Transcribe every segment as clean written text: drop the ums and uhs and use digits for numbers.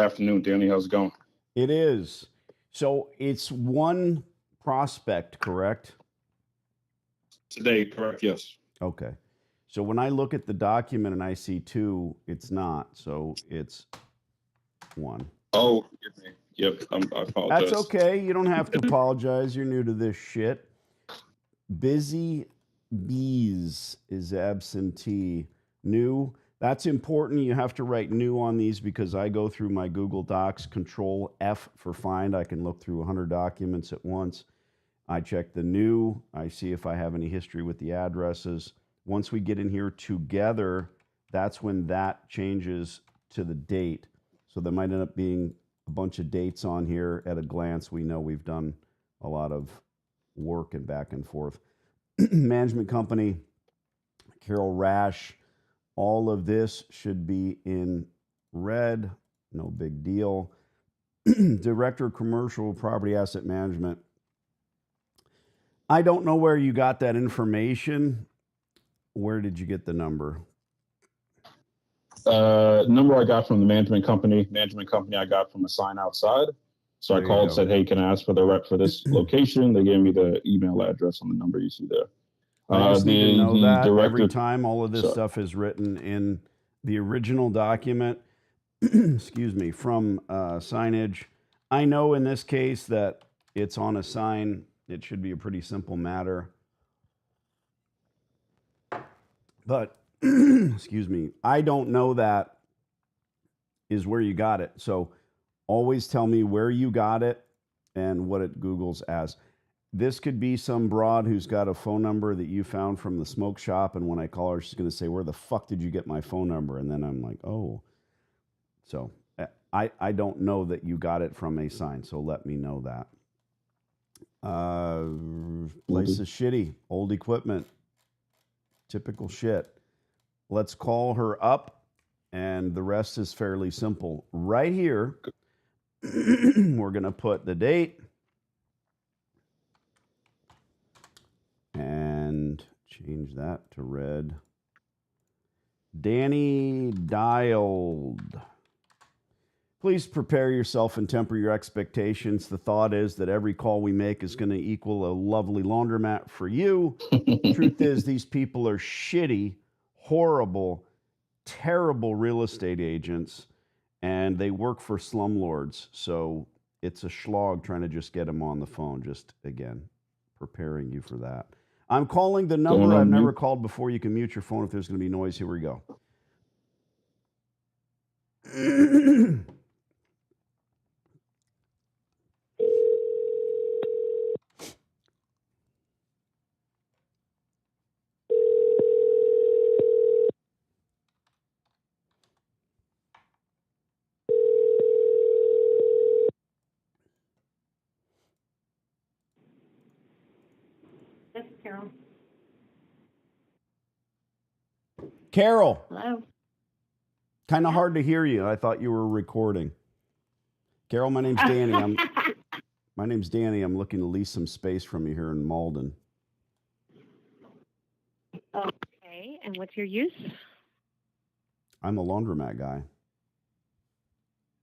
afternoon, Danny. How's it going? It is. So it's one prospect, correct? Today, correct? Yes. Okay. So when I look at the document and I see two, it's not. So it's one. Oh, forgive me. Yep. I apologize. That's okay. You don't have to apologize. You're new to this shit. Busy Bees is absentee. New. That's important. You have to write new on these because I go through my Google Docs, Control F for find. I can look through 100 documents at once. I check the new. I see if I have any history with the addresses. Once we get in here together, that's when that changes to the date. So there might end up being a bunch of dates on here. At a glance, we know we've done a lot of work and back and forth. Management company, Carol Rash. All of this should be in red. No big deal. Director of Commercial Property Asset Management. I don't know where you got that information. Where did you get the number? Number I got from the management company. Management company I got from a sign outside. So There I you called, go. said, "Hey, can I ask for the rep for this location?" They gave me the email address on the number you see there. I just need to know that every director. time all of this Sorry. stuff is written in the original document, excuse me, from signage. I know in this case that it's on a sign. It should be a pretty simple matter. But, excuse me, I don't know that is where you got it. So always tell me where you got it and what it Googles as. This could be some broad who's got a phone number that you found from the smoke shop. And when I call her, she's going to say, "Where the fuck did you get my phone number?" And then I'm like, oh. So I don't know that you got it from a sign. So let me know that. Place is shitty. Old equipment. Typical shit. Let's call her up. And the rest is fairly simple. Right here, we're going to put the date. And change that to red. Danny dialed. Please prepare yourself and temper your expectations. The thought is that every call we make is going to equal a lovely laundromat for you. Truth is, these people are shitty, horrible, terrible real estate agents, and they work for slumlords. So it's a schlog trying to just get them on the phone. Just, again, preparing you for that. I'm calling the number I've never called before. You can mute your phone if there's going to be noise. Here we go. This is Carol. Carol. Hello. Kind of hard to hear you. I thought you were recording. Carol, my name's Danny. I'm looking to lease some space from you here in Malden. Okay, and what's your use? I'm a laundromat guy.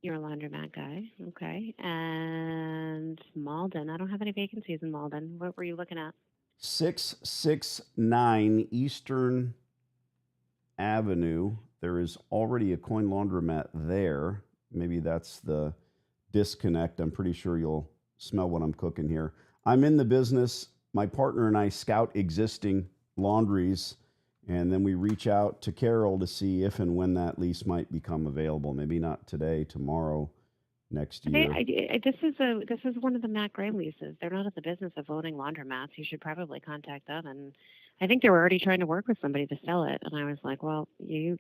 You're a laundromat guy. Okay. And Malden. I don't have any vacancies in Malden. What were you looking at? 669 Eastern Avenue. There is already a coin laundromat there. Maybe that's the disconnect. I'm pretty sure you'll smell what I'm cooking here. I'm in the business. My partner and I scout existing laundries, and then we reach out to Carol to see if and when that lease might become available. Maybe not today, tomorrow, next year. This is one of the Matt Gray leases. They're not in the business of owning laundromats. You should probably contact them. And I think they were already trying to work with somebody to sell it. And I was like, well, you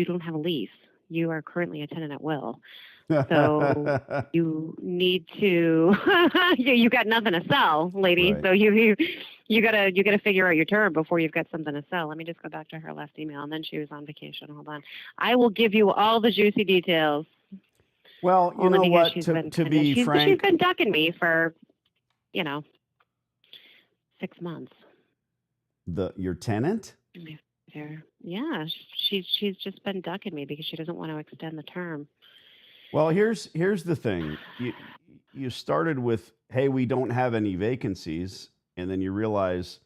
don't have a lease. You are currently a tenant at will. So you need to you got nothing to sell, lady. Right. So you gotta figure out your term before you've got something to sell. Let me just go back to her last email, and then she was on vacation. Hold on. I will give you all the juicy details. Well, you know what, to be frank, she's been ducking me for 6 months. Your tenant? Yeah, she's just been ducking me because she doesn't want to extend the term. Well, here's the thing. You started with, hey, we don't have any vacancies, and then you realize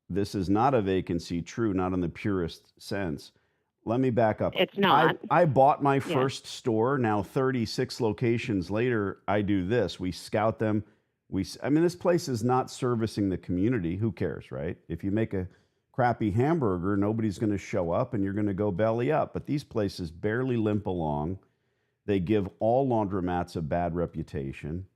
this is not a vacancy, true, not in the purest sense. Let me back up. It's not. I bought my Yeah. first store. Now 36 locations later, I do this. We scout them. I mean, this place is not servicing the community. Who cares, right? If you make a crappy hamburger, nobody's going to show up and you're going to go belly up. But these places barely limp along. They give all laundromats a bad reputation.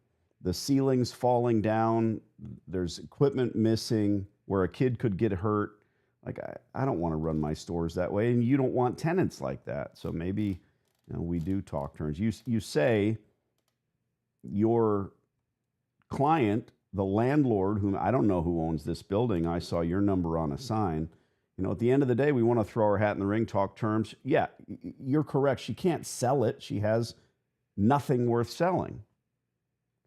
The ceiling's falling down. There's equipment missing where a kid could get hurt. Like, I don't want to run my stores that way. And you don't want tenants like that. So maybe we do talk terms. You say your client, the landlord, whom I don't know who owns this building. I saw your number on a sign. At the end of the day, we want to throw our hat in the ring, talk terms. Yeah, you're correct. She can't sell it. She has nothing worth selling.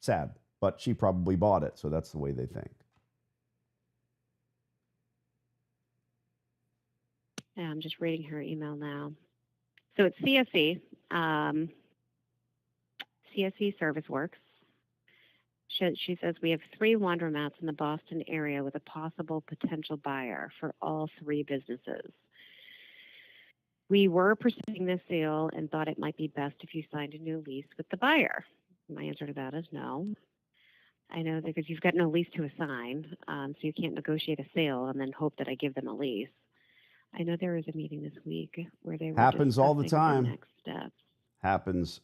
Sad, but she probably bought it. So that's the way they think. Yeah, I'm just reading her email now. So it's CSE. CSE Service Works. She says we have 3 laundromats in the Boston area with a possible potential buyer for all 3 businesses. We were pursuing this sale and thought it might be best if you signed a new lease with the buyer. My answer to that is no. I know that because you've got no lease to assign, so you can't negotiate a sale and then hope that I give them a lease. I know there is a meeting this week where they were Happens all the discussing time. next steps. Happens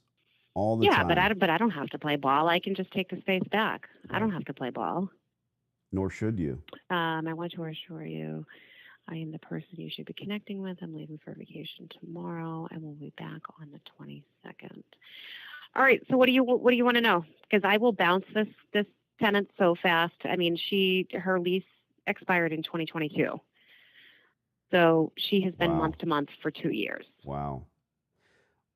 all the time. Yeah, but I don't have to play ball. I can just take the space back. Right. I don't have to play ball. Nor should you. I want to assure you, I am the person you should be connecting with. I'm leaving for vacation tomorrow, and we'll be back on the 22nd. All right. So what do you want to know? Because I will bounce this tenant so fast. I mean, her lease expired in 2022, so she has been month to month for 2 years. Wow.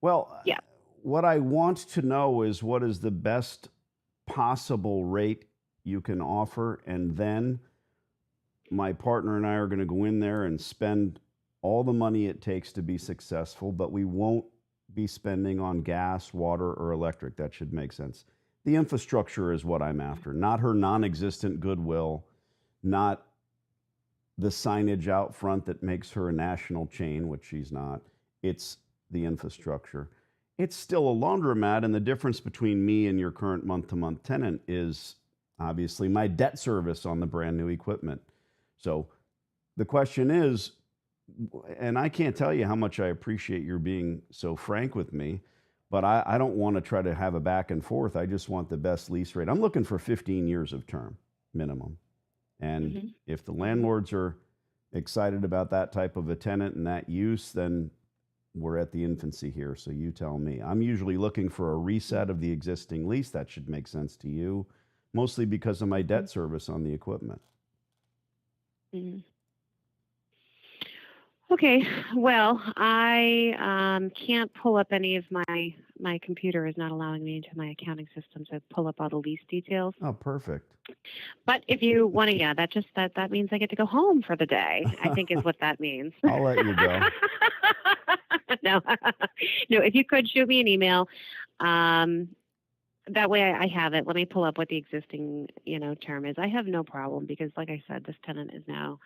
Well, yeah. What I want to know is what is the best possible rate you can offer, and then my partner and I are going to go in there and spend all the money it takes to be successful, but we won't be spending on gas, water, or electric. That should make sense. The infrastructure is what I'm after, not her non-existent goodwill, not the signage out front that makes her a national chain, which she's not. It's the infrastructure. It's still a laundromat, and the difference between me and your current month-to-month tenant is obviously my debt service on the brand new equipment. So the question is, and I can't tell you how much I appreciate your being so frank with me, but I don't want to try to have a back and forth. I just want the best lease rate. I'm looking for 15 years of term minimum. And if the landlords are excited about that type of a tenant and that use, then we're at the infancy here. So you tell me. I'm usually looking for a reset of the existing lease. That should make sense to you, mostly because of my debt service on the equipment. Okay. Well, I can't pull up any of my computer is not allowing me into my accounting system to pull up all the lease details. Oh, perfect. But if you want to, that means I get to go home for the day, I think is what that means. I'll let you go. No, if you could shoot me an email, that way I have it. Let me pull up what the existing, term is. I have no problem because, like I said, this tenant is now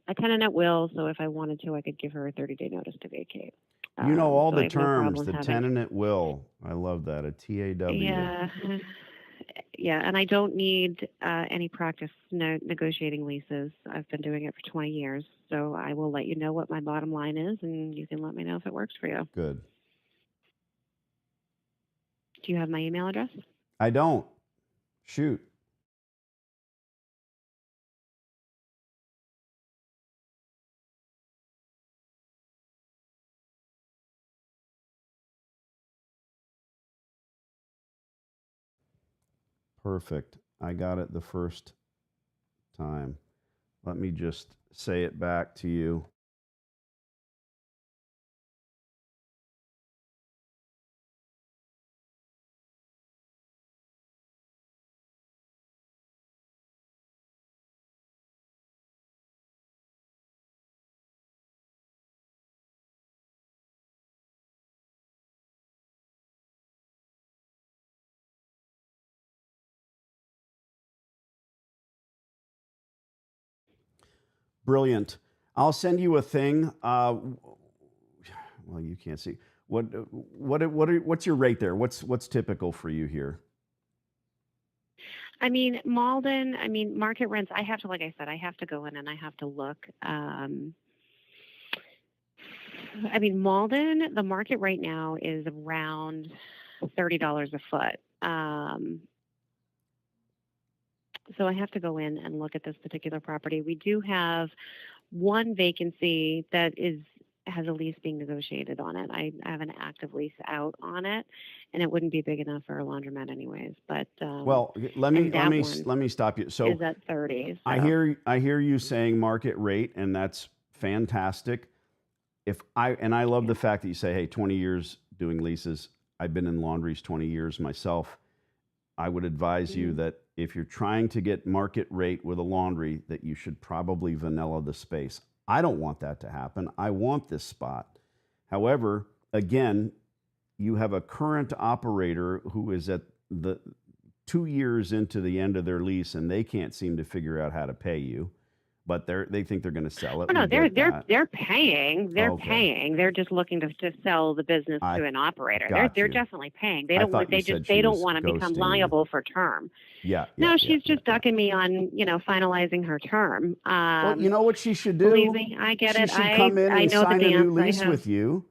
a tenant at will. So if I wanted to, I could give her a 30-day notice to vacate. All so the terms, the tenant at will. I love that, a TAW. Yeah, and I don't need any practice negotiating leases. I've been doing it for 20 years. So I will let you know what my bottom line is, and you can let me know if it works for you. Good. Do you have my email address? I don't. Shoot. Perfect. I got it the first time. Let me just say it back to you. Brilliant. I'll send you a thing. Well, you can't see. What's your rate there? What's typical for you here? I mean, Malden, I mean, market rents, I have to, like I said, I have to go in and I have to look. I mean, Malden, the market right now is around $30 a foot. So I have to go in and look at this particular property. We do have one vacancy that has a lease being negotiated on it. I have an active lease out on it, and it wouldn't be big enough for a laundromat anyways. But well, let me stop you. So is at 30. So. I hear you saying market rate, and that's fantastic. I love the fact that you say, hey, 20 years doing leases. I've been in laundries 20 years myself. I would advise you that if you're trying to get market rate with a laundry, that you should probably vanilla the space. I don't want that to happen. I want this spot. However, again, you have a current operator who is at the 2 years into the end of their lease, and they can't seem to figure out how to pay you. But they think they're going to sell it. Oh, no, they're paying. They're paying. They're just looking to sell the business to an operator. They're definitely paying. They don't want to become liable for term. Yeah. No, she's just ducking me on, finalizing her term. Well, you know what she should do? Believe me, I get it. She should come in and sign a new lease with you,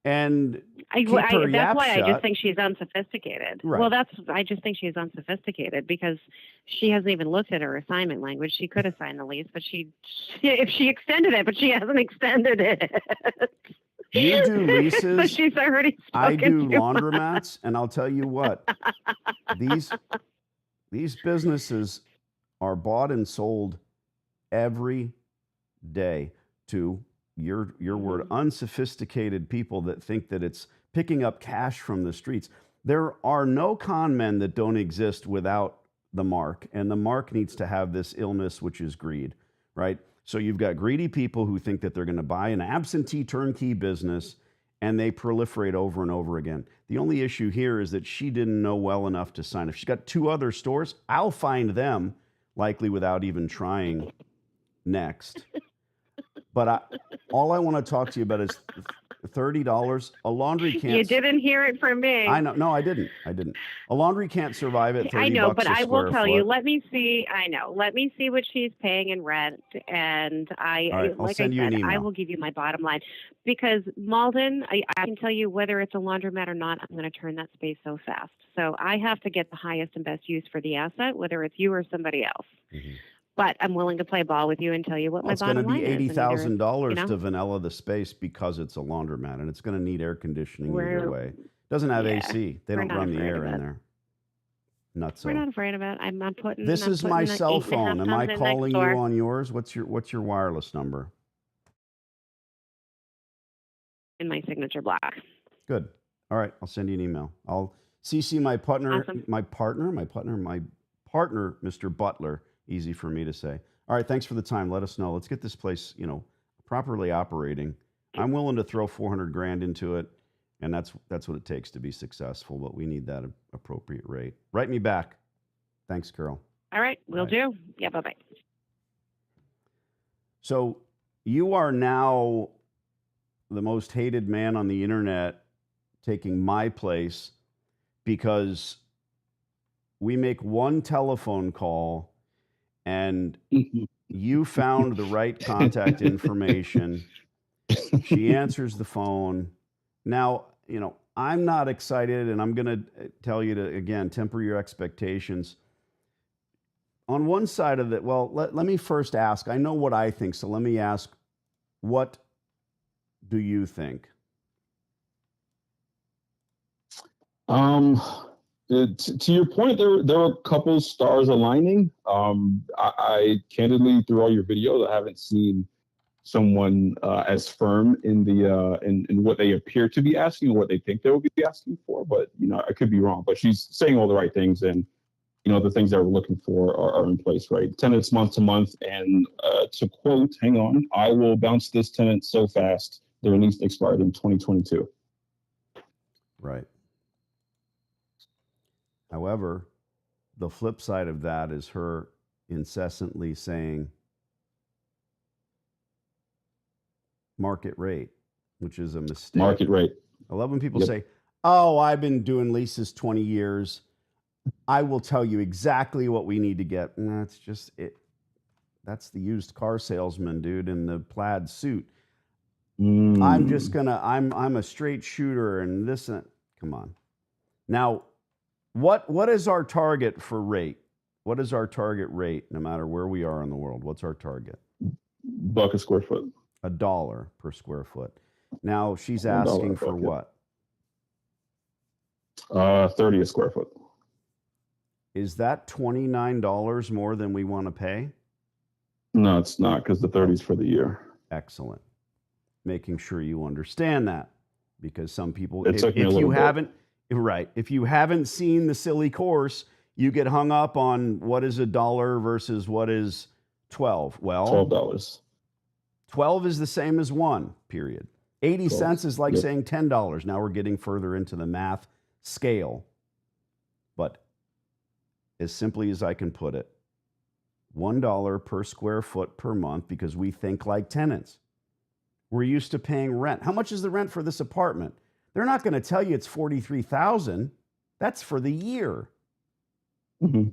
and keep her yap why shut. I just think she's unsophisticated. Right. Well, I just think she's unsophisticated because she hasn't even looked at her assignment language. She could have signed the lease, but if she extended it, but she hasn't extended it. You do leases. But she's already I do to laundromats, and I'll tell you what, these businesses are bought and sold every day to your word, unsophisticated people that think that it's picking up cash from the streets. There are no con men that don't exist without the mark, and the mark needs to have this illness, which is greed, right? So you've got greedy people who think that they're going to buy an absentee turnkey business, and they proliferate over and over again. The only issue here is that she didn't know well enough to sign. If she's got 2 other stores, I'll find them, likely without even trying next. But all I want to talk to you about is $30. A laundry can't. You didn't hear it from me. I know. No, I didn't. A laundry can't survive at $30. I know, but I will tell you. Foot. Let me see. I know. Let me see what she's paying in rent, and I'll send you an email. I will give you my bottom line because Malden. I can tell you whether it's a laundromat or not. I'm going to turn that space so fast. So I have to get the highest and best use for the asset, whether it's you or somebody else. Mm-hmm. But I'm willing to play ball with you and tell you what my bottom line is. It's going to be $80,000 to vanilla the space because it's a laundromat, and it's going to need air conditioning either way. It doesn't have AC. They don't run the air in there. Nutso. We're not afraid of it. I'm putting. This is my cell phone. Am I calling you on yours? What's your wireless number? In my signature block. Good. All right. I'll send you an email. I'll CC my partner. Awesome. My partner, Mr. Butler. Easy for me to say. All right, thanks for the time. Let us know. Let's get this place, properly operating. I'm willing to throw $400,000 into it, and that's what it takes to be successful. But we need that appropriate rate. Write me back. Thanks, Carol. All right, will do. Yeah, bye-bye. So you are now the most hated man on the internet, taking my place because we make one telephone call. And you found the right contact information. She answers the phone. Now, I'm not excited, and I'm going to tell you to, again, temper your expectations. On one side of it, well, let me first ask. I know what I think, so let me ask, what do you think? To your point, there are a couple stars aligning. I candidly, through all your videos, I haven't seen someone as firm in the in what they appear to be asking or what they think they will be asking for. But I could be wrong. But she's saying all the right things, and the things that we're looking for are in place, right? Tenants month to month, and to quote, hang on, I will bounce this tenant so fast. Their lease expired in 2022. Right. However, the flip side of that is her incessantly saying, Market rate, which is a mistake. Market rate. I love when people say, oh, I've been doing leases 20 years. I will tell you exactly what we need to get. And that's just it. That's the used car salesman, dude, in the plaid suit. I'm just gonna, I'm a straight shooter and this, come on. Now, what is our target for rate? What is our target rate no matter where we are in the world? What's our target? $1 a square foot. $1 per square foot. Now she's asking for what? 30 a square foot. Is that $29 more than we want to pay? No, it's not, because the 30 is for the year. Excellent. Making sure you understand that, because some people, It took me a if little you bit. haven't, right, if you haven't seen the silly course, you get hung up on what is $1 versus what is 12. Well, $12. 12 is the same as 1, period. 80 12. cents is like Yep. saying $10. Now we're getting further into the math scale. But as simply as I can put it, $1 per square foot per month, because we think like tenants. We're used to paying rent. How much is the rent for this apartment? They're not going to tell you it's $43,000. That's for the year. Mm-hmm.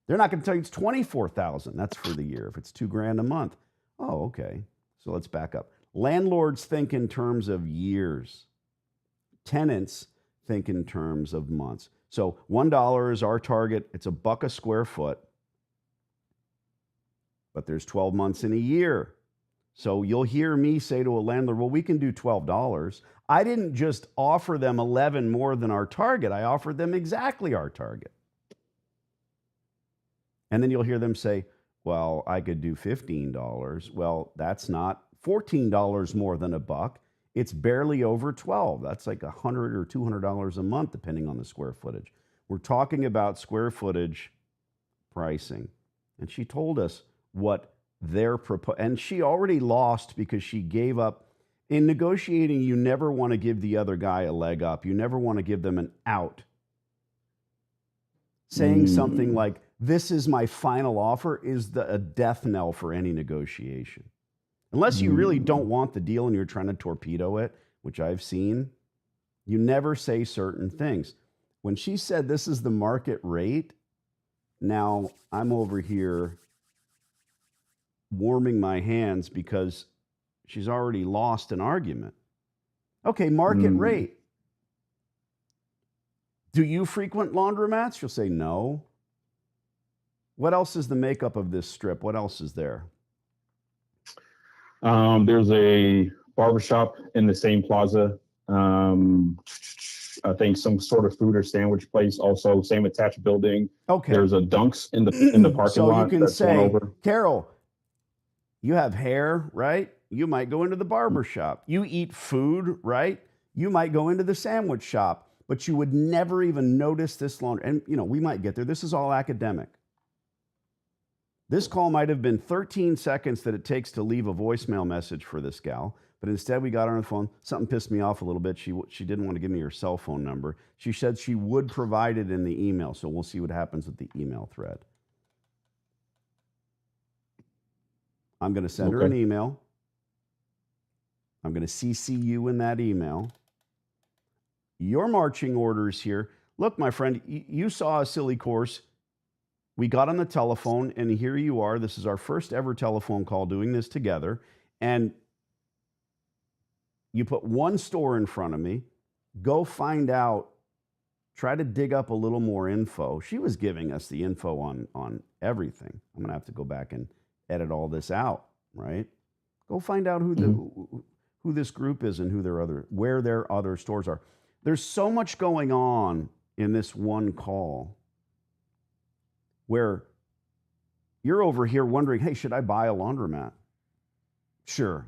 They're not going to tell you it's $24,000. That's for the year if it's $2,000 a month. Oh, okay. So let's back up. Landlords think in terms of years. Tenants think in terms of months. So $1 is our target. It's $1 a square foot. But there's 12 months in a year. So you'll hear me say to a landlord, well, we can do $12. I didn't just offer them 11 more than our target. I offered them exactly our target. And then you'll hear them say, well, I could do $15. Well, that's not $14 more than $1. It's barely over 12. That's like $100 or $200 a month, depending on the square footage. We're talking about square footage pricing. And she told us what their proposal, and she already lost because she gave up. In negotiating, you never want to give the other guy a leg up. You never want to give them an out. Saying something like, this is my final offer, is a death knell for any negotiation. Unless you really don't want the deal and you're trying to torpedo it, which I've seen, you never say certain things. When she said this is the market rate, now I'm over here warming my hands because she's already lost an argument. Okay, market rate. Do you frequent laundromats? She'll say no. What else is the makeup of this strip? What else is there? There's a barbershop in the same plaza. I think some sort of food or sandwich place also, same attached building. Okay. There's a Dunks in the parking lot. So you can that's say, one over. Carol, you have hair, right? You might go into the barber shop. You eat food, right? You might go into the sandwich shop, but you would never even notice this laundry. And, we might get there. This is all academic. This call might have been 13 seconds that it takes to leave a voicemail message for this gal, but instead we got her on the phone. Something pissed me off a little bit. She didn't want to give me her cell phone number. She said she would provide it in the email, so we'll see what happens with the email thread. I'm going to send her an email. I'm going to CC you in that email. Your marching orders here. Look, my friend, you saw a silly course. We got on the telephone, and here you are. This is our first ever telephone call doing this together. And you put one store in front of me. Go find out. Try to dig up a little more info. She was giving us the info on everything. I'm going to have to go back and edit all this out, right? Go find out who this group is and where their other stores are. There's so much going on in this one call where you're over here wondering, hey, should I buy a laundromat? Sure.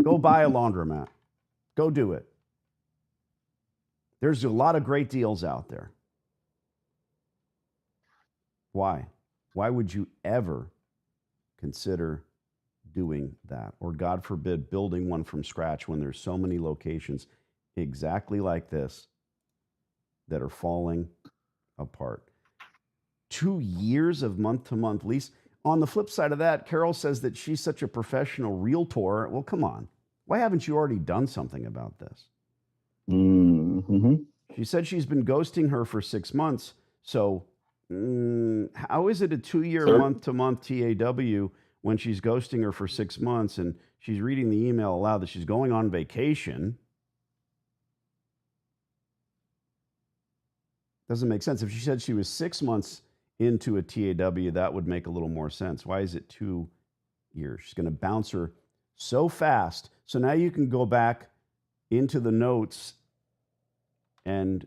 Go buy a laundromat. Go do it. There's a lot of great deals out there. Why? Why would you ever consider doing that? Or God forbid, building one from scratch when there's so many locations exactly like this that are falling apart. 2 years of month-to-month lease. On the flip side of that, Carol says that she's such a professional realtor. Well, come on. Why haven't you already done something about this? Mm-hmm. She said she's been ghosting her for 6 months. So how is it a 2-year month-to-month TAW when she's ghosting her for 6 months and she's reading the email aloud that she's going on vacation? Doesn't make sense. If she said she was 6 months into a TAW, that would make a little more sense. Why is it 2 years? She's going to bounce her so fast. So now you can go back into the notes and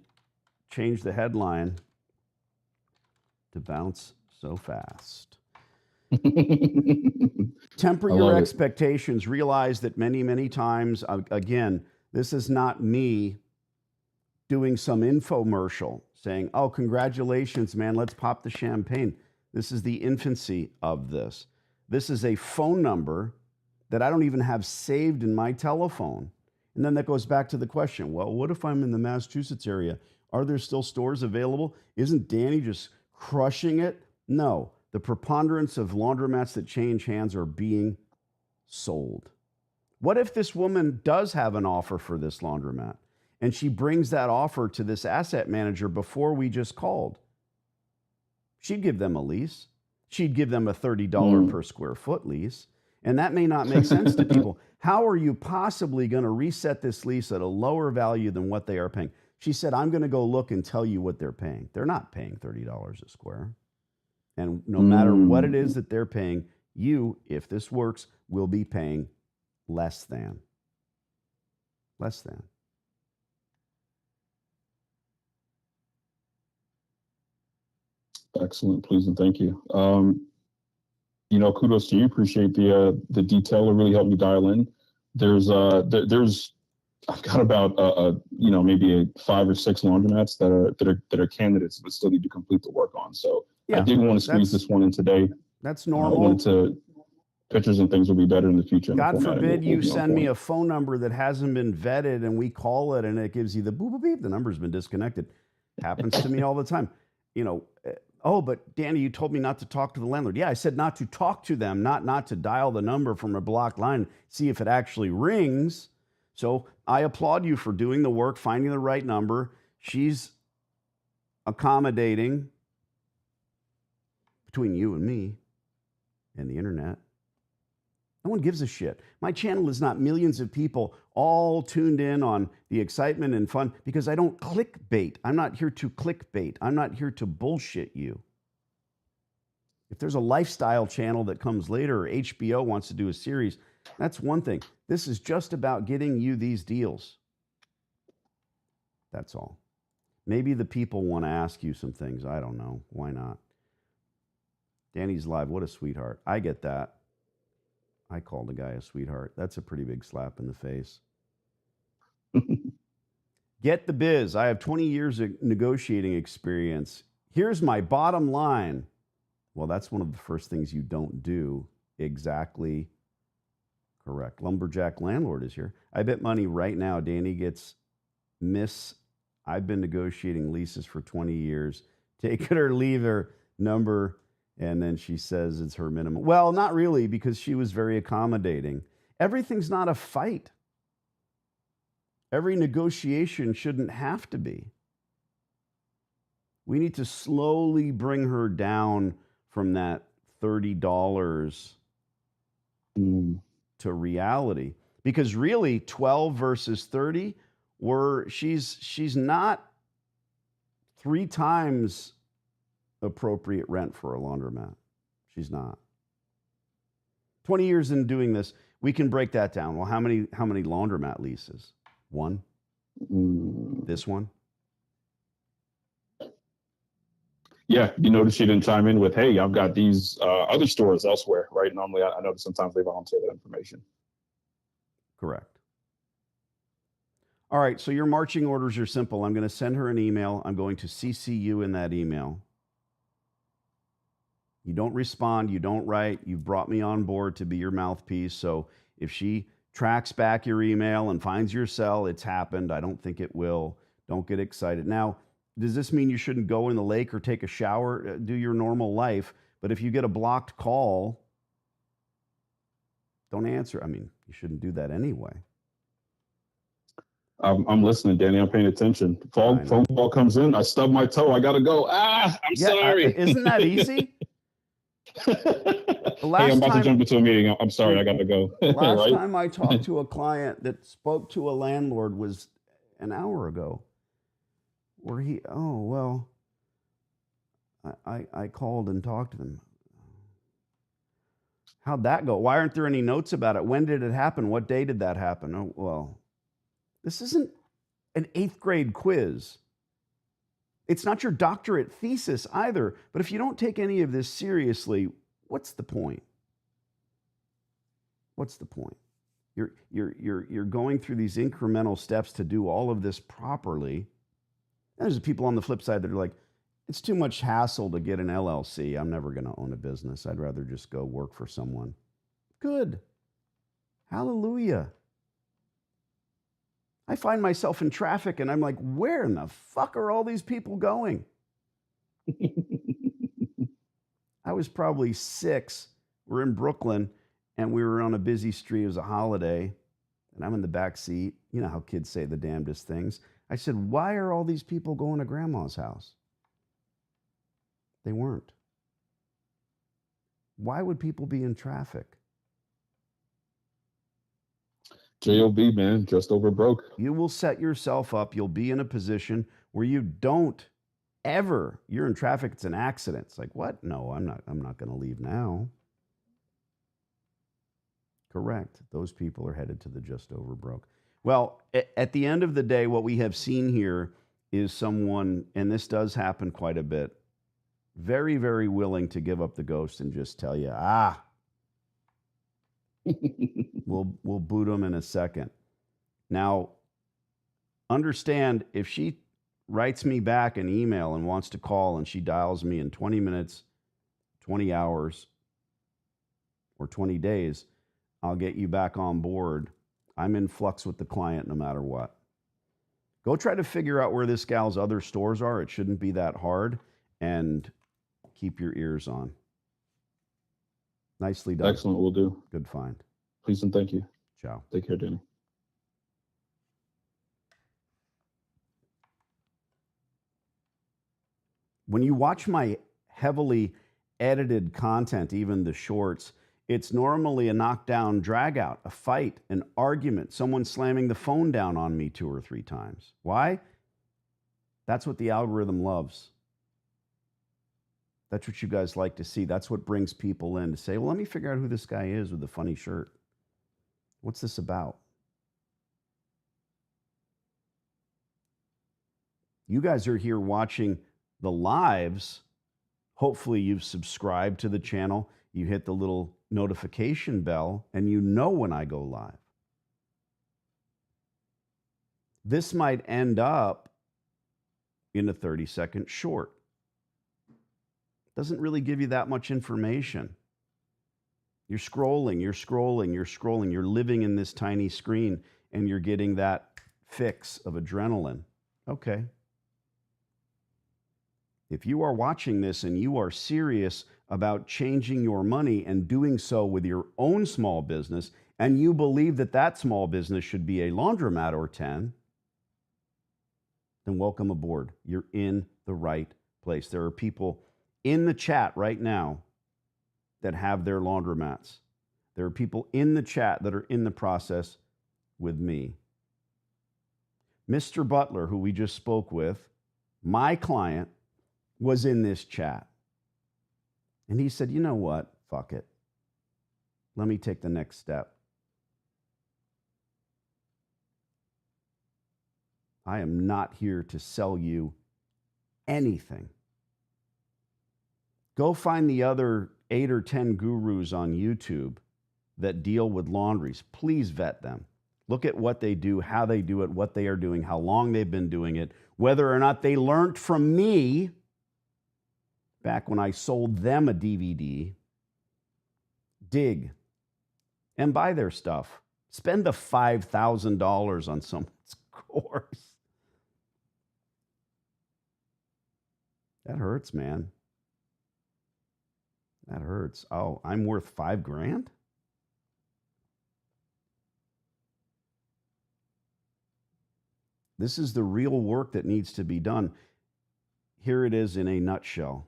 change the headline to bounce so fast. Temper your expectations. Realize that many, many times, again, this is not me doing some infomercial saying, oh, congratulations, man, let's pop the champagne. This is the infancy of this. This is a phone number that I don't even have saved in my telephone. And then that goes back to the question, well, what if I'm in the Massachusetts area? Are there still stores available? Isn't Danny just crushing it? No, the preponderance of laundromats that change hands are being sold. What if this woman does have an offer for this laundromat and she brings that offer to this asset manager before we just called? She'd give them a lease. She'd give them a $30 per square foot lease. And that may not make sense to people. How are you possibly going to reset this lease at a lower value than what they are paying? She said, I'm going to go look and tell you what they're paying. They're not paying $30 a square. And no matter what it is that they're paying, you, if this works, will be paying less than. Less than. Excellent, please, and thank you. Kudos to you. Appreciate the detail. It really helped me dial in. There's I've got about maybe 5 or 6 laundromats that are candidates but still need to complete the work on. So yeah, I didn't want to squeeze this one in today. That's normal. I wanted to pictures and things will be better in the future. God forbid you send me a phone number that hasn't been vetted and we call it and it gives you the boop boop beep. The number's been disconnected. Happens to me all the time. Oh, but Danny, you told me not to talk to the landlord. Yeah, I said not to talk to them, not to dial the number from a blocked line, see if it actually rings. So I applaud you for doing the work, finding the right number. She's accommodating between you and me and the internet. No one gives a shit. My channel is not millions of people all tuned in on the excitement and fun because I don't clickbait. I'm not here to clickbait. I'm not here to bullshit you. If there's a lifestyle channel that comes later or HBO wants to do a series, that's one thing. This is just about getting you these deals. That's all. Maybe the people want to ask you some things. I don't know. Why not? Danny's live. What a sweetheart. I get that. I called the guy a sweetheart. That's a pretty big slap in the face. Get the biz. I have 20 years of negotiating experience. Here's my bottom line. Well, that's one of the first things you don't do. Exactly correct. Lumberjack Landlord is here. I bet money right now Danny gets I've been negotiating leases for 20 years. Take it or leave her number. And then she says it's her minimum. Well, not really, because she was very accommodating. Everything's not a fight. Every negotiation shouldn't have to be. We need to slowly bring her down from that $30 to reality. Because really, 12 versus 30, she's not 3 times appropriate rent for a laundromat. She's not. 20 years in doing this, we can break that down. Well, how many laundromat leases? 1? This one? Yeah, you notice she didn't chime in with, hey, I've got these other stores elsewhere, right? Normally, I notice sometimes they volunteer that information. Correct. All right, so your marching orders are simple. I'm going to send her an email. I'm going to CC you in that email. You don't respond. You don't write. You've brought me on board to be your mouthpiece. So if she tracks back your email and finds your cell, it's happened. I don't think it will. Don't get excited. Now, does this mean you shouldn't go in the lake or take a shower, do your normal life? But if you get a blocked call, don't answer. I mean, you shouldn't do that anyway. I'm listening, Danny. I'm paying attention. Phone call comes in. I stub my toe. I gotta go. I'm sorry. Isn't that easy? Hey, I'm about to jump into a meeting. I'm sorry. I gotta go. Last time I talked to a client that spoke to a landlord was an hour ago, where I called and talked to them. How'd that go? Why aren't there any notes about it? When did it happen? What day did that happen? Oh, well, this isn't an 8th grade quiz. It's not your doctorate thesis either. But if you don't take any of this seriously, what's the point? What's the point? You're going through these incremental steps to do all of this properly. And there's people on the flip side that are like, it's too much hassle to get an LLC. I'm never going to own a business. I'd rather just go work for someone. Good. Hallelujah. I find myself in traffic and I'm like, where in the fuck are all these people going? I was probably 6. We're in Brooklyn and we were on a busy street. It was a holiday and I'm in the back seat. You know how kids say the damnedest things. I said, why are all these people going to grandma's house? They weren't. Why would people be in traffic? JOB, man, just over broke. You will set yourself up. You'll be in a position where you don't ever, you're in traffic, it's an accident. It's like, what? No, I'm not going to leave now. Correct. Those people are headed to the just over broke. Well, at the end of the day, what we have seen here is someone, and this does happen quite a bit, very, very willing to give up the ghost and just tell you, we'll boot them in a second. Now, understand, if she writes me back an email and wants to call and she dials me in 20 minutes, 20 hours, or 20 days, I'll get you back on board. I'm in flux with the client no matter what. Go try to figure out where this gal's other stores are. It shouldn't be that hard. And keep your ears on. Nicely done. Excellent, will do. Good find. Please and thank you. Ciao. Take care, Danny. When you watch my heavily edited content, even the shorts, it's normally a knockdown, drag out, a fight, an argument, someone slamming the phone down on me 2 or 3 times. Why? That's what the algorithm loves. That's what you guys like to see. That's what brings people in to say, well, let me figure out who this guy is with the funny shirt. What's this about? You guys are here watching the lives. Hopefully you've subscribed to the channel. You hit the little notification bell and you know when I go live. This might end up in a 30-second short. Doesn't really give you that much information. You're scrolling, you're living in this tiny screen and you're getting that fix of adrenaline. Okay. If you are watching this and you are serious about changing your money and doing so with your own small business, and you believe that that small business should be a laundromat or 10, then welcome aboard. You're in the right place. There are people in the chat right now that have their laundromats. There are people in the chat that are in the process with me. Mr. Butler, who we just spoke with, my client, was in this chat. And he said, you know what? Fuck it. Let me take the next step. I am not here to sell you anything. Go find the other 8 or 10 gurus on YouTube that deal with laundries. Please vet them. Look at what they do, how they do it, what they are doing, how long they've been doing it, whether or not they learned from me back when I sold them a DVD. Dig and buy their stuff. Spend the $5,000 on someone's course. That hurts, man. That hurts. Oh, I'm worth $5,000? This is the real work that needs to be done. Here it is in a nutshell.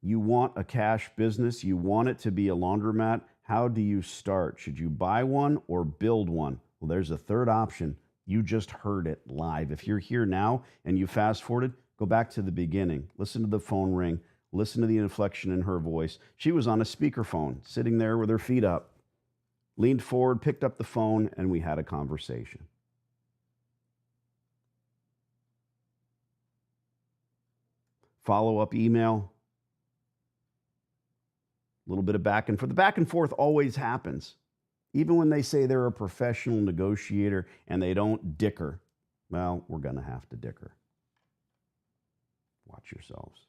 You want a cash business. You want it to be a laundromat. How do you start? Should you buy one or build one? Well, there's a third option. You just heard it live. If you're here now and you fast forwarded, go back to the beginning. Listen to the phone ring. Listen to the inflection in her voice. She was on a speakerphone, sitting there with her feet up, leaned forward, picked up the phone, and we had a conversation. Follow-up email. A little bit of back and forth. The back and forth always happens. Even when they say they're a professional negotiator and they don't dicker, well, we're going to have to dicker. Watch yourselves.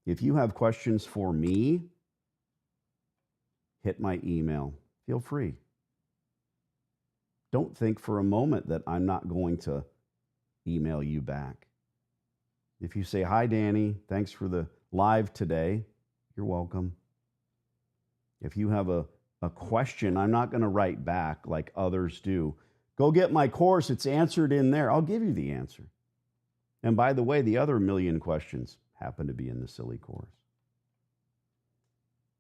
If you have questions for me, hit my email. Feel free. Don't think for a moment that I'm not going to email you back. If you say, hi, Danny, thanks for the live today, you're welcome. If you have a question, I'm not going to write back like others do. Go get my course. It's answered in there. I'll give you the answer. And by the way, the other million questions happen to be in the silly course.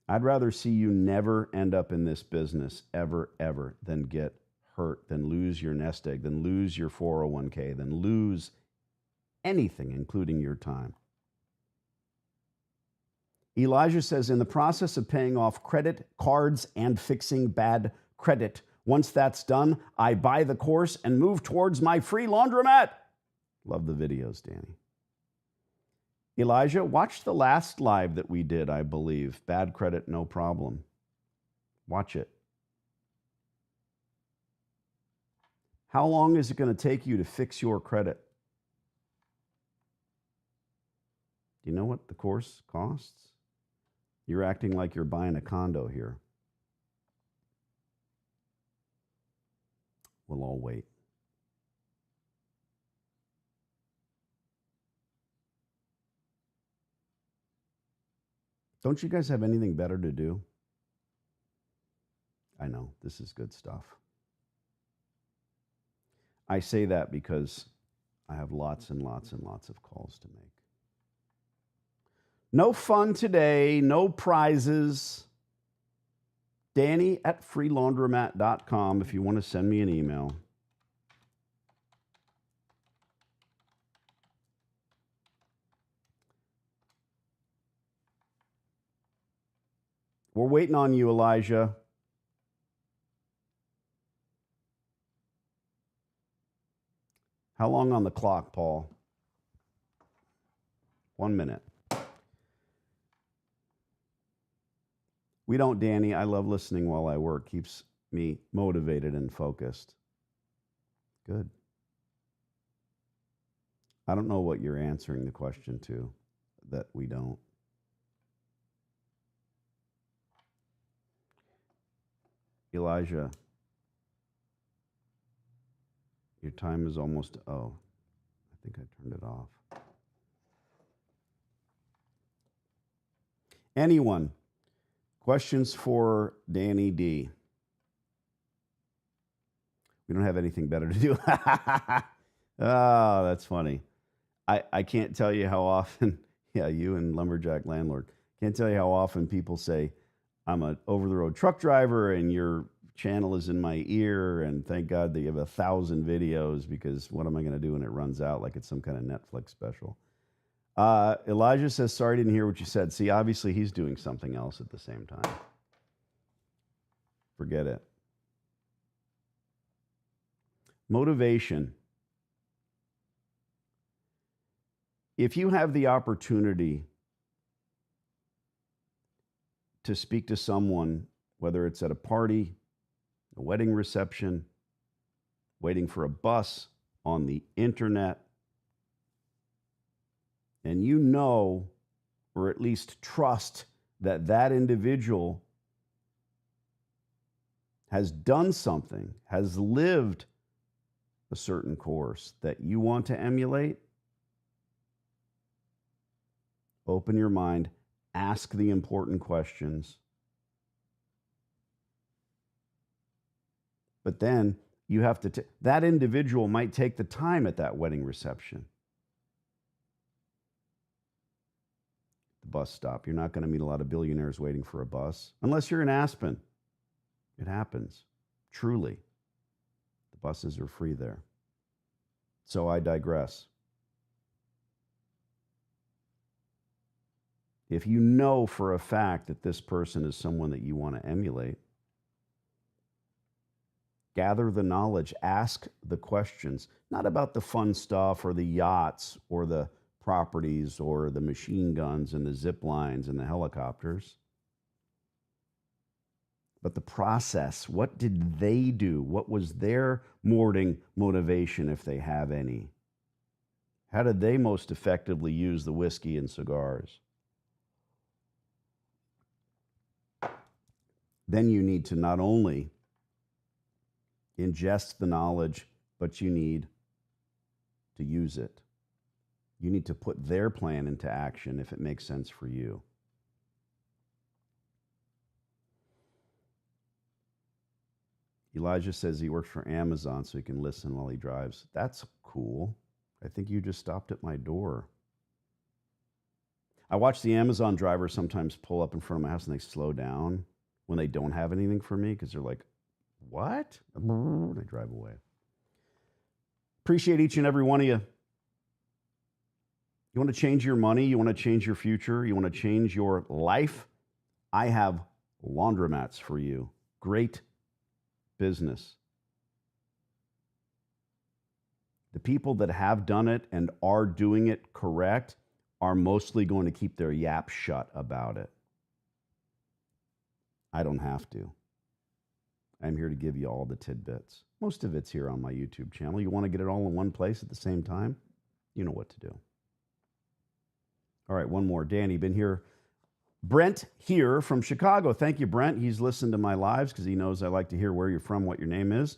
I'd rather see you never end up in this business ever, ever than get hurt, than lose your nest egg, than lose your 401k, than lose anything, including your time. Elijah says, in the process of paying off credit cards and fixing bad credit, once that's done, I buy the course and move towards my free laundromat. Love the videos, Danny. Elijah, watch the last live that we did, I believe. Bad credit, no problem. Watch it. How long is it going to take you to fix your credit? Do you know what the course costs? You're acting like you're buying a condo here. We'll all wait. Don't you guys have anything better to do? I know, this is good stuff. I say that because I have lots and lots and lots of calls to make. No fun today, no prizes. Danny at freelaundromat.com if you want to send me an email. We're waiting on you, Elijah. How long on the clock, Paul? 1 minute. We don't, Danny. I love listening while I work. Keeps me motivated and focused. Good. I don't know what you're answering the question to that we don't. Elijah, your time is almost, I think I turned it off. Anyone? Questions for Danny D? We don't have anything better to do. Oh, that's funny. I can't tell you how often, you and Lumberjack Landlord, can't tell you how often people say, I'm an over-the-road truck driver and your channel is in my ear, and thank God that you have 1,000 videos, because what am I going to do when it runs out like it's some kind of Netflix special? Elijah says, sorry, I didn't hear what you said. See, obviously he's doing something else at the same time. Forget it. Motivation. If you have the opportunity to speak to someone, whether it's at a party, a wedding reception, waiting for a bus, on the internet, and you know, or at least trust, that that individual has done something, has lived a certain course that you want to emulate, open your mind, ask the important questions, But then you have to, that individual might take the time at that wedding reception. The bus stop. You're not going to meet a lot of billionaires waiting for a bus, unless you're in Aspen. It happens. Truly. The buses are free there. So I digress. If you know for a fact that this person is someone that you want to emulate, gather the knowledge, ask the questions, not about the fun stuff or the yachts or the properties or the machine guns and the zip lines and the helicopters, but the process. What did they do? What was their motivation, if they have any? How did they most effectively use the whiskey and cigars? Then you need to not only ingest the knowledge, but you need to use it. You need to put their plan into action if it makes sense for you. Elijah says he works for Amazon so he can listen while he drives. That's cool. I think you just stopped at my door. I watch the Amazon drivers sometimes pull up in front of my house and they slow down when they don't have anything for me because they're like, what? And they drive away. Appreciate each and every one of you. You want to change your money? You want to change your future? You want to change your life? I have Laundromats for you. Great business. The people that have done it and are doing it correct are mostly going to keep their yap shut about it. I don't have to. I'm here to give you all the tidbits. Most of it's here on my YouTube channel. You want to get it all in one place at the same time? You know what to do. All right, one more. Danny, been here. Brent here from Chicago. Thank you, Brent. He's listened to my lives because he knows I like to hear where you're from, what your name is.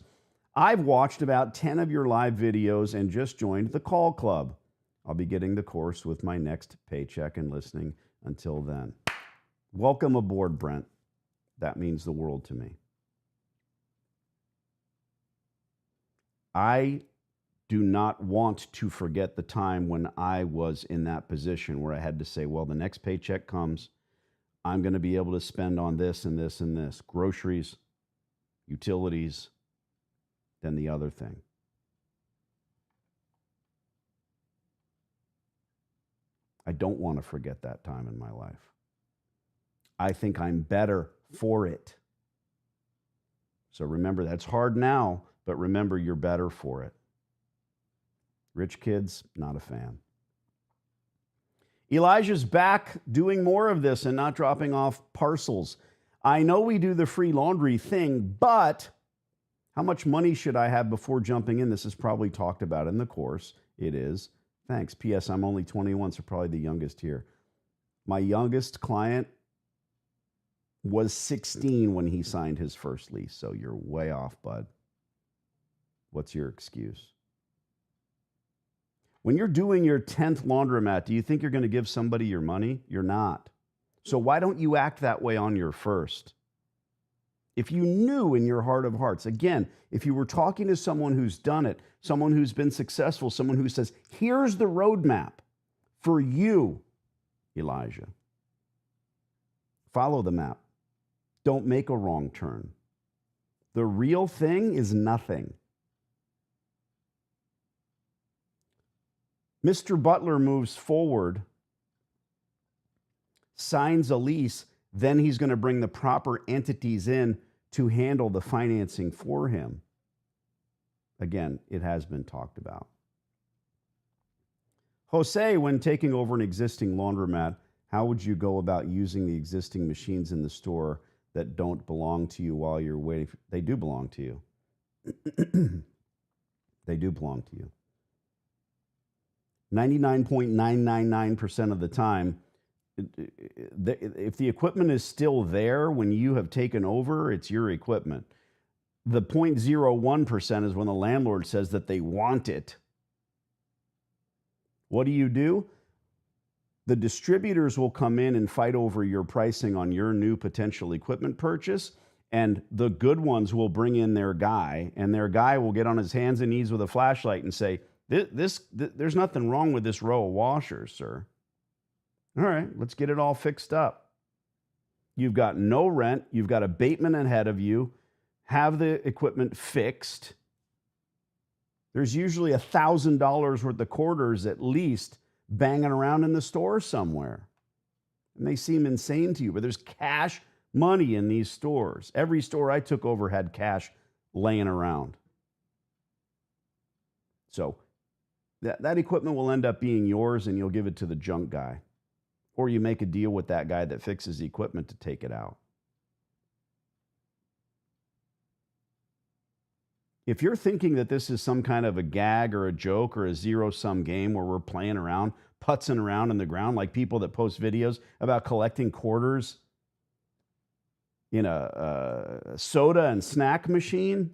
I've watched about 10 of your live videos and just joined the call club. I'll be getting the course with my next paycheck and listening until then. Welcome aboard, Brent. That means the world to me. I do not want to forget the time when I was in that position where I had to say, well, the next paycheck comes, I'm going to be able to spend on this and this and this, groceries, utilities, then the other thing. I don't want to forget that time in my life. I think I'm better for it. So remember, that's hard now, but remember, you're better for it. Rich kids, not a fan. Elijah's back doing more of this and not dropping off parcels. I know we do the free laundry thing, but how much money should I have before jumping in? This is probably talked about in the course. It is. Thanks. P.S. I'm only 21, so probably the youngest here. My youngest client was 16 when he signed his first lease, so you're way off, bud. What's your excuse? When you're doing your 10th laundromat, do you think you're going to give somebody your money? You're not. So why don't you act that way on your first? If you knew in your heart of hearts, again, if you were talking to someone who's done it, someone who's been successful, someone who says, here's the roadmap for you, Elijah. Follow the map. Don't make a wrong turn. The real thing is nothing. Mr. Butler moves forward, signs a lease, then he's going to bring the proper entities in to handle the financing for him. Again, it has been talked about. Jose, when taking over an existing laundromat, how would you go about using the existing machines in the store that don't belong to you while you're waiting? They do belong to you. They do belong to you. 99.999% of the time, if the equipment is still there when you have taken over, it's your equipment. The 0.01% is when the landlord says that they want it. What do? The distributors will come in and fight over your pricing on your new potential equipment purchase, And the good ones will bring in their guy, and their guy will get on his hands and knees with a flashlight and say, there's nothing wrong with this row of washers, sir. All right, let's get it all fixed up. You've got no rent. You've got abatement ahead of you. Have the equipment fixed. There's usually $1,000 worth of quarters at least banging around in the store somewhere. It may seem insane to you, but there's cash money in these stores. Every store I took over had cash laying around. So that equipment will end up being yours, and you'll give it to the junk guy. Or you make a deal with that guy that fixes the equipment to take it out. If you're thinking that this is some kind of a gag or a joke or a zero-sum game where we're playing around, putzing around in the ground like people that post videos about collecting quarters in a soda and snack machine,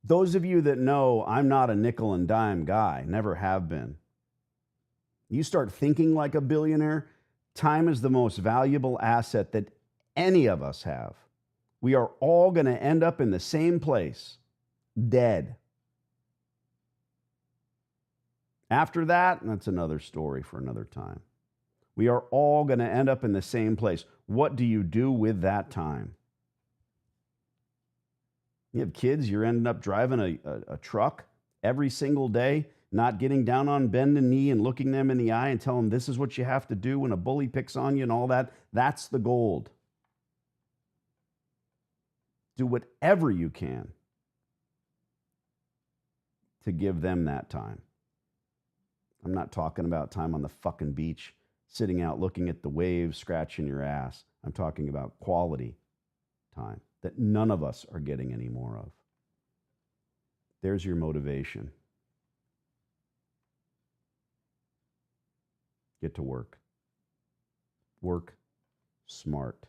those of you that know I'm not a nickel and dime guy, never have been. You start thinking like a billionaire, time is the most valuable asset that any of us have. We are all going to end up in the same place, dead. After that, that's another story for another time. We are all going to end up in the same place. What do you do with that time? You have kids, you're ending up driving a truck every single day, not getting down on bended knee and looking them in the eye and telling them this is what you have to do when a bully picks on you and all that. That's the gold. Do whatever you can to give them that time. I'm not talking about time on the fucking beach, sitting out looking at the waves, scratching your ass. I'm talking about quality time that none of us are getting any more of. There's your motivation. Get to work. Work smart.